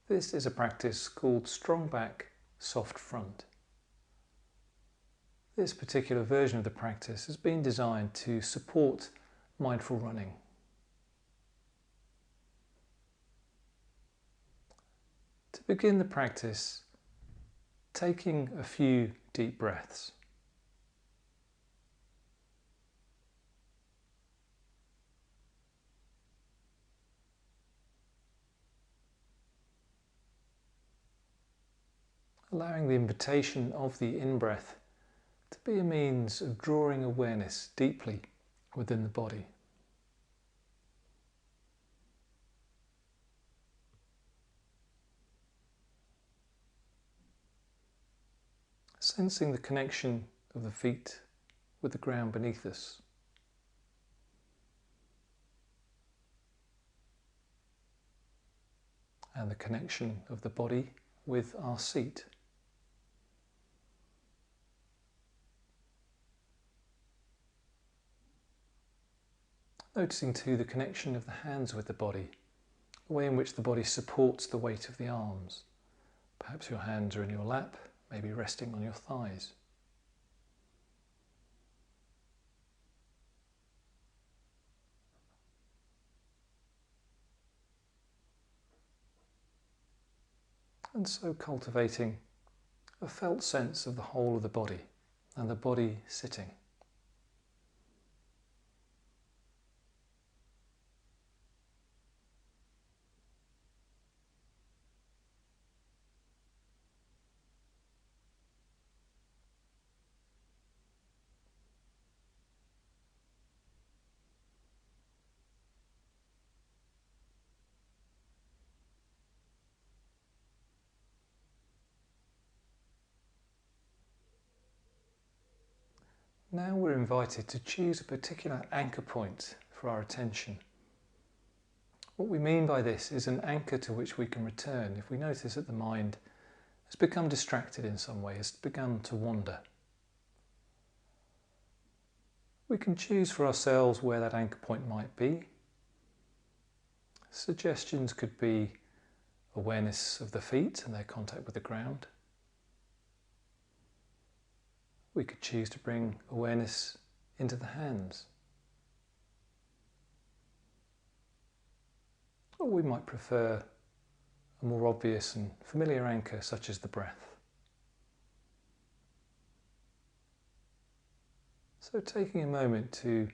This is a practice called strong back, soft front. This particular version of the practice has been designed to support mindful running. To begin the practice, taking a few deep breaths. Allowing the invitation of the in-breath to be a means of drawing awareness deeply within the body. Sensing the connection of the feet with the ground beneath us. And the connection of the body with our seat. Noticing too the connection of the hands with the body, the way in which the body supports the weight of the arms. Perhaps your hands are in your lap, maybe resting on your thighs. And so cultivating a felt sense of the whole of the body and the body sitting. Now we're invited to choose a particular anchor point for our attention. What we mean by this is an anchor to which we can return if we notice that the mind has become distracted in some way, has begun to wander. We can choose for ourselves where that anchor point might be. Suggestions could be awareness of the feet and their contact with the ground. We could choose to bring awareness into the hands. Or we might prefer a more obvious and familiar anchor such as the breath. So taking a moment to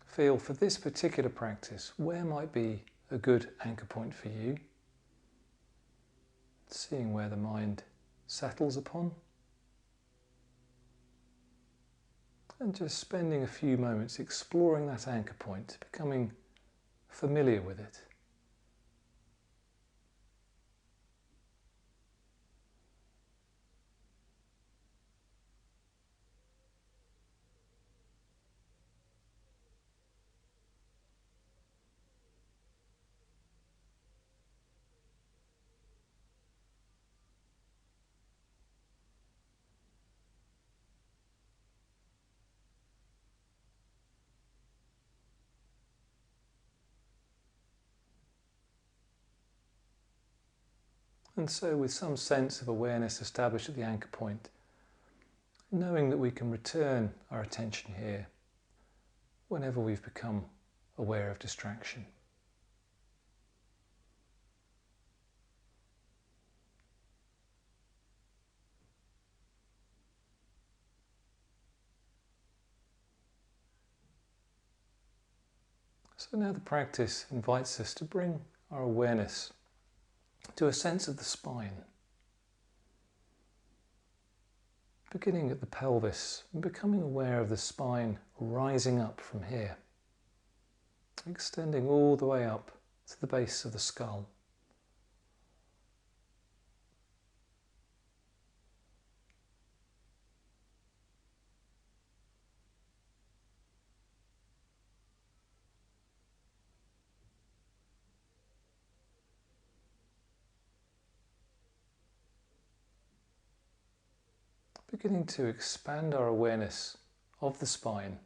feel for this particular practice, where might be a good anchor point for you? Seeing where the mind settles upon. And just spending a few moments exploring that anchor point, becoming familiar with it. And so with some sense of awareness established at the anchor point, knowing that we can return our attention here whenever we've become aware of distraction. So now the practice invites us to bring our awareness to a sense of the spine, beginning at the pelvis and becoming aware of the spine rising up from here, extending all the way up to the base of the skull. Beginning to expand our awareness of the spine,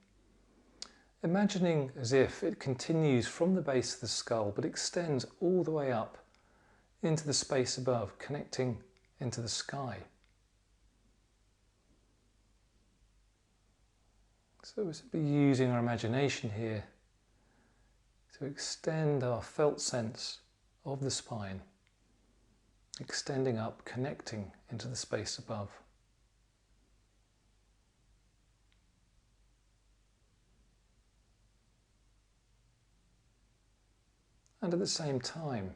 imagining as if it continues from the base of the skull but extends all the way up into the space above, connecting into the sky. So we're simply using our imagination here to extend our felt sense of the spine, extending up, connecting into the space above. And at the same time,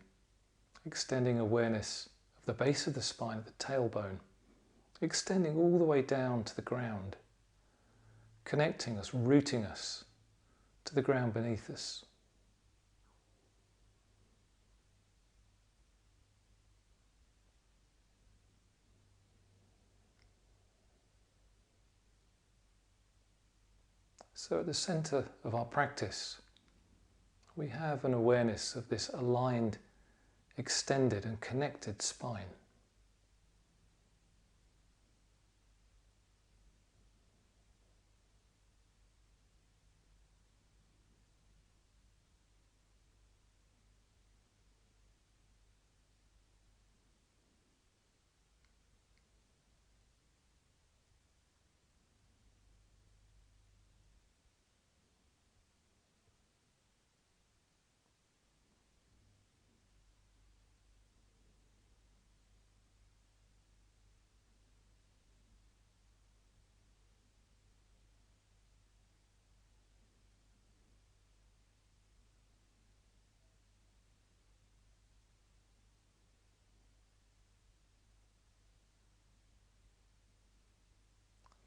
extending awareness of the base of the spine, at the tailbone, extending all the way down to the ground, connecting us, rooting us to the ground beneath us. So at the center of our practice, we have an awareness of this aligned, extended and connected spine.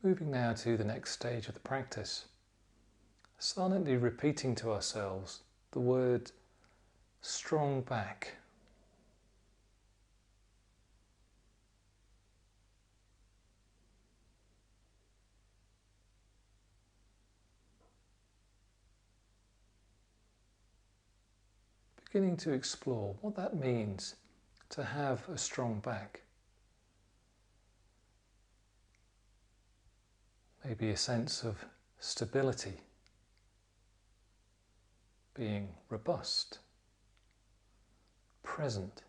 Moving now to the next stage of the practice, silently repeating to ourselves the word strong back. Beginning to explore what that means to have a strong back. Maybe a sense of stability, being robust, present,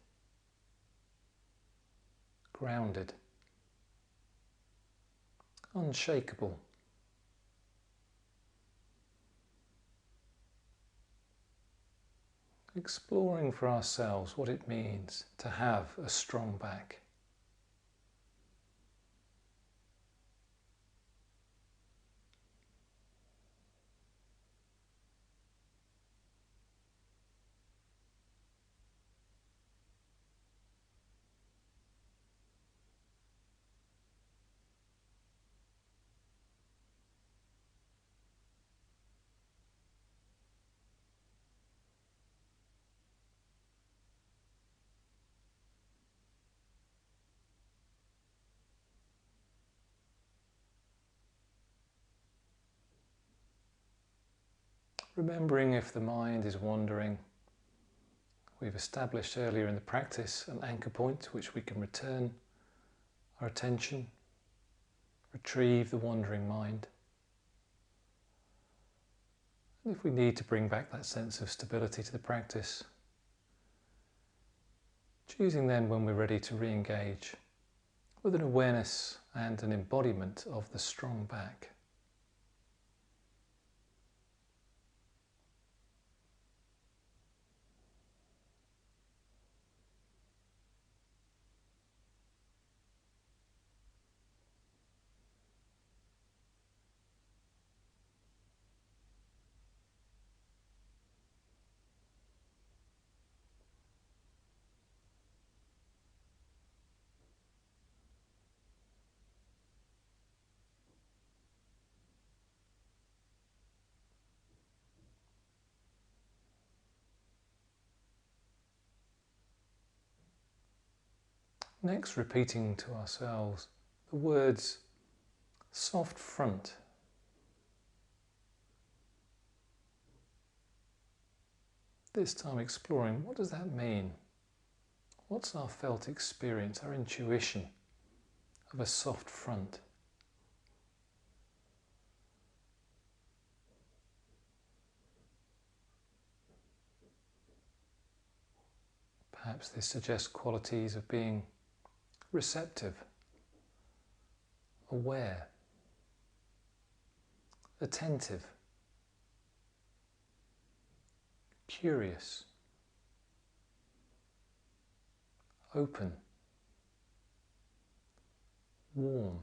grounded, unshakable. Exploring for ourselves what it means to have a strong back. Remembering if the mind is wandering, we've established earlier in the practice an anchor point to which we can return our attention, retrieve the wandering mind. And if we need to bring back that sense of stability to the practice, choosing then when we're ready to re-engage with an awareness and an embodiment of the strong back. Next, repeating to ourselves the words soft front. This time exploring, what does that mean? What's our felt experience, our intuition of a soft front? Perhaps this suggests qualities of being receptive, aware, attentive, curious, open, warm.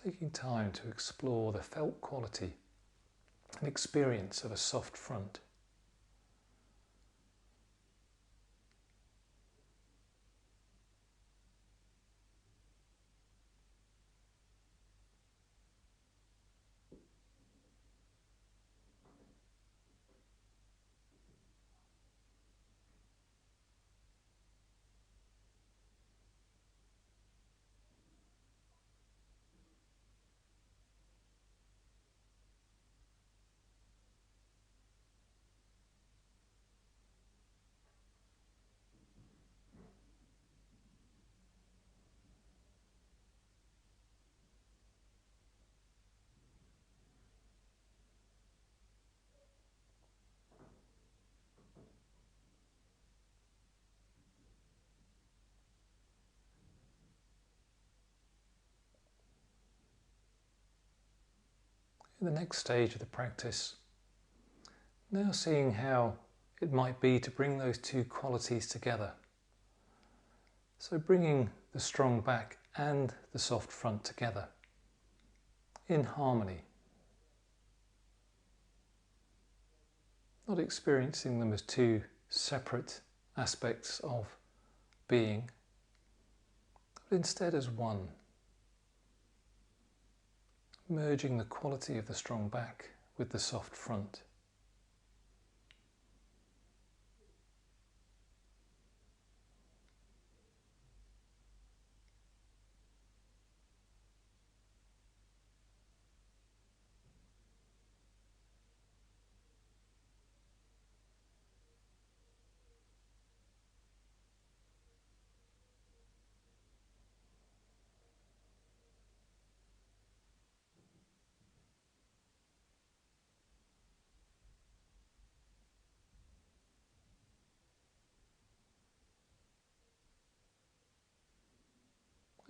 Taking time to explore the felt quality and experience of a soft front. In the next stage of the practice, now seeing how it might be to bring those two qualities together. So bringing the strong back and the soft front together in harmony. Not experiencing them as two separate aspects of being, but instead as one. Merging the quality of the strong back with the soft front.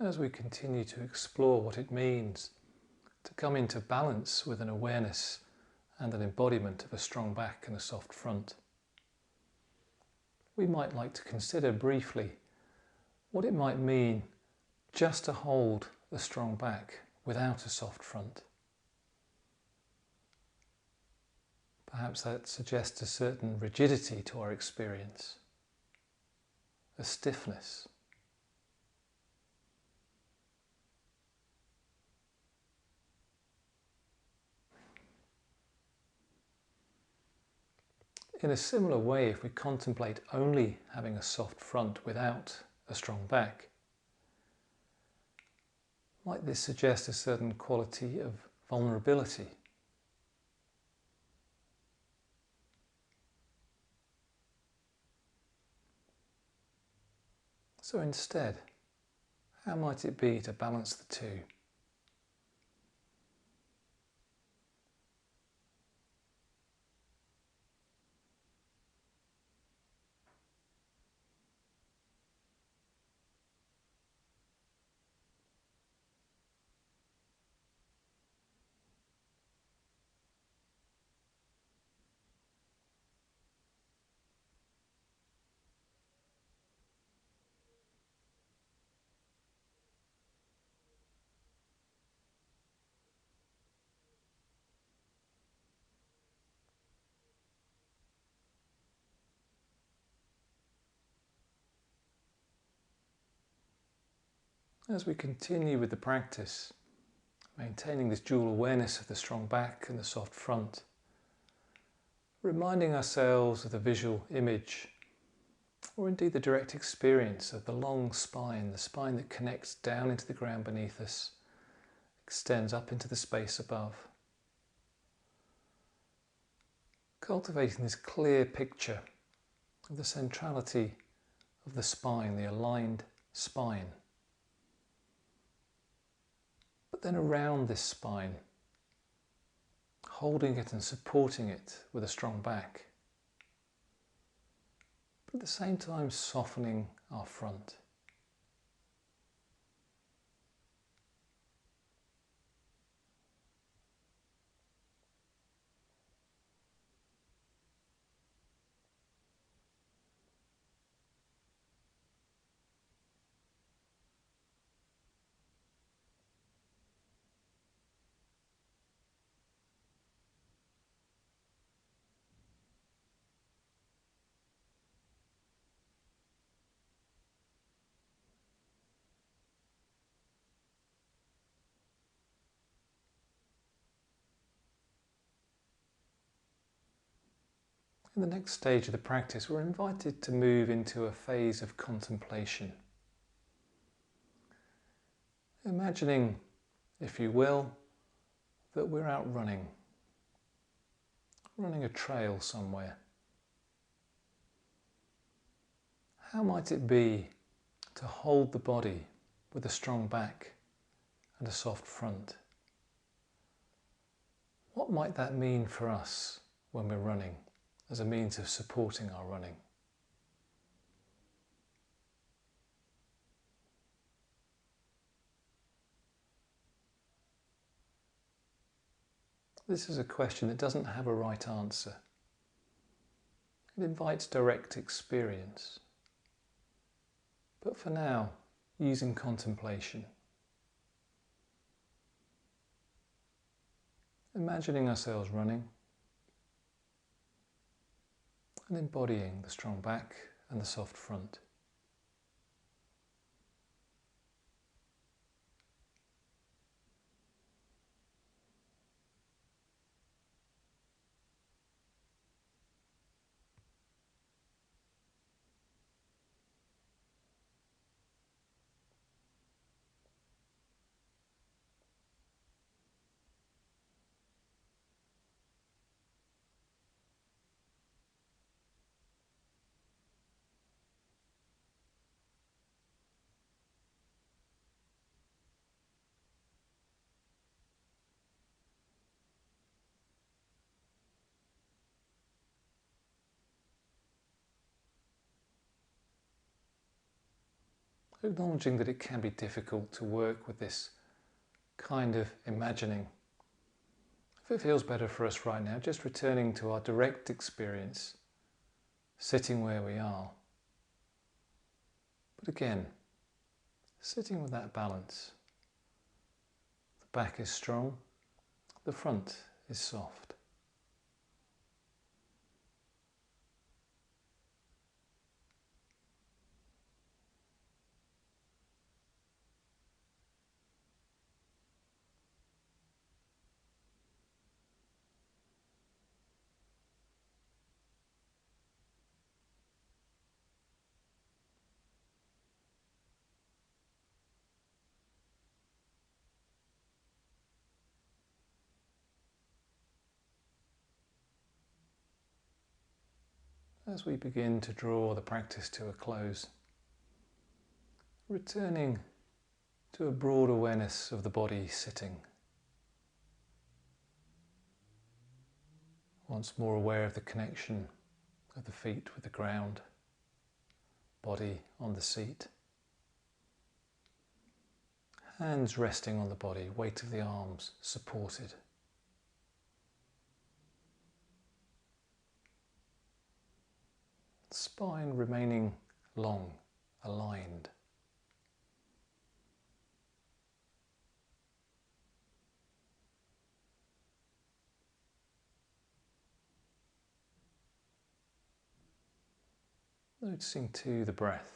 As we continue to explore what it means to come into balance with an awareness and an embodiment of a strong back and a soft front, we might like to consider briefly what it might mean just to hold the strong back without a soft front. Perhaps that suggests a certain rigidity to our experience, a stiffness. In a similar way, if we contemplate only having a soft front without a strong back, might this suggest a certain quality of vulnerability? So instead, how might it be to balance the two? As we continue with the practice, maintaining this dual awareness of the strong back and the soft front, reminding ourselves of the visual image, or indeed the direct experience of the long spine, the spine that connects down into the ground beneath us, extends up into the space above. Cultivating this clear picture of the centrality of the spine, the aligned spine. But then around this spine, holding it and supporting it with a strong back, but at the same time softening our front. In the next stage of the practice, we're invited to move into a phase of contemplation. Imagining, if you will, that we're out running a trail somewhere. How might it be to hold the body with a strong back and a soft front? What might that mean for us when we're running as a means of supporting our running? This is a question that doesn't have a right answer. It invites direct experience. But for now, using contemplation. Imagining ourselves running and embodying the strong back and the soft front. Acknowledging that it can be difficult to work with this kind of imagining. If it feels better for us right now, just returning to our direct experience, sitting where we are. But again, sitting with that balance. The back is strong, the front is soft. As we begin to draw the practice to a close, returning to a broad awareness of the body sitting. Once more aware of the connection of the feet with the ground, body on the seat. Hands resting on the body, weight of the arms supported. Spine remaining long, aligned. Noticing too the breath.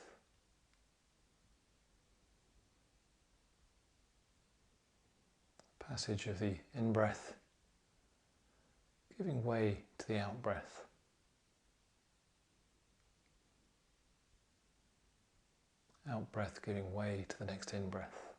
Passage of the in-breath, giving way to the out-breath. Out-breath giving way to the next in-breath.